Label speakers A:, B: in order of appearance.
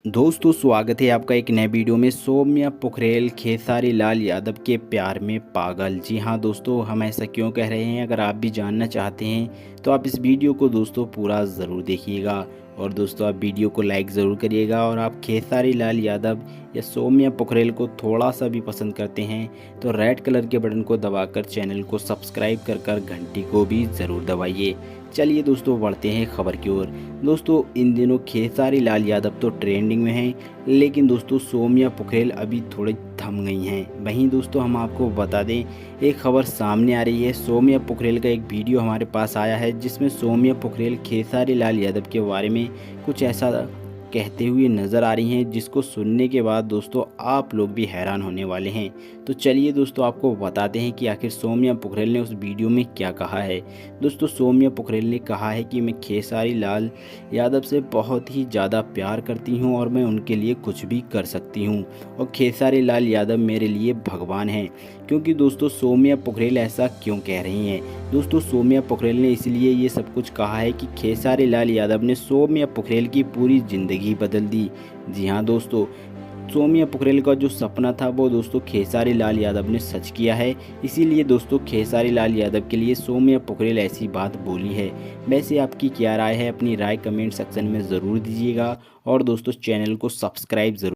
A: दोस्तों स्वागत है आपका एक नए वीडियो में। सौम्या पोखरेल खेसारी लाल यादव के प्यार में पागल। जी हाँ दोस्तों, हम ऐसा क्यों कह रहे हैं, अगर आप भी जानना चाहते हैं तो आप इस वीडियो को दोस्तों पूरा ज़रूर देखिएगा। और दोस्तों आप वीडियो को लाइक ज़रूर करिएगा। और आप खेसारी लाल यादव या सौम्या पोखरेल को थोड़ा सा भी पसंद करते हैं तो रेड कलर के बटन को दबाकर चैनल को सब्सक्राइब कर घंटी को भी ज़रूर दबाइए। चलिए दोस्तों बढ़ते हैं खबर की ओर। दोस्तों इन दिनों खेसारी लाल यादव तो ट्रेंडिंग में हैं, लेकिन दोस्तों सौम्या पोखरेल अभी थोड़े थम गई हैं। वहीं दोस्तों हम आपको बता दें, एक खबर सामने आ रही है। सौम्या पोखरेल का एक वीडियो हमारे पास आया है जिसमें सौम्या पोखरेल खेसारी लाल यादव के बारे में कुछ ऐसा कहते हुए नज़र आ रही हैं, जिसको सुनने के बाद दोस्तों आप लोग भी हैरान होने वाले हैं। तो चलिए दोस्तों आपको बताते हैं कि आखिर सौम्या पोखरेल ने उस वीडियो में क्या कहा है। दोस्तों सौम्या पोखरेल ने कहा है कि मैं खेसारी लाल यादव से बहुत ही ज़्यादा प्यार करती हूं और मैं उनके लिए कुछ भी कर सकती हूं, और खेसारी लाल यादव मेरे लिए भगवान हैं। क्योंकि दोस्तों सौम्या पोखरेल ऐसा क्यों कह रही हैं? दोस्तों सौम्या पोखरेल ने इसलिए ये सब कुछ कहा है कि खेसारी लाल यादव ने सौम्या पोखरेल की पूरी ज़िंदगी बदल दी। जी हाँ दोस्तों, सौम्या पोखरेल का जो सपना था वो दोस्तों खेसारी लाल यादव ने सच किया है। इसीलिए दोस्तों खेसारी लाल यादव के लिए सौम्या पोखरेल ऐसी बात बोली है। वैसे आपकी क्या राय है? अपनी राय कमेंट सेक्शन में ज़रूर दीजिएगा। और दोस्तों चैनल को सब्सक्राइब ज़रूर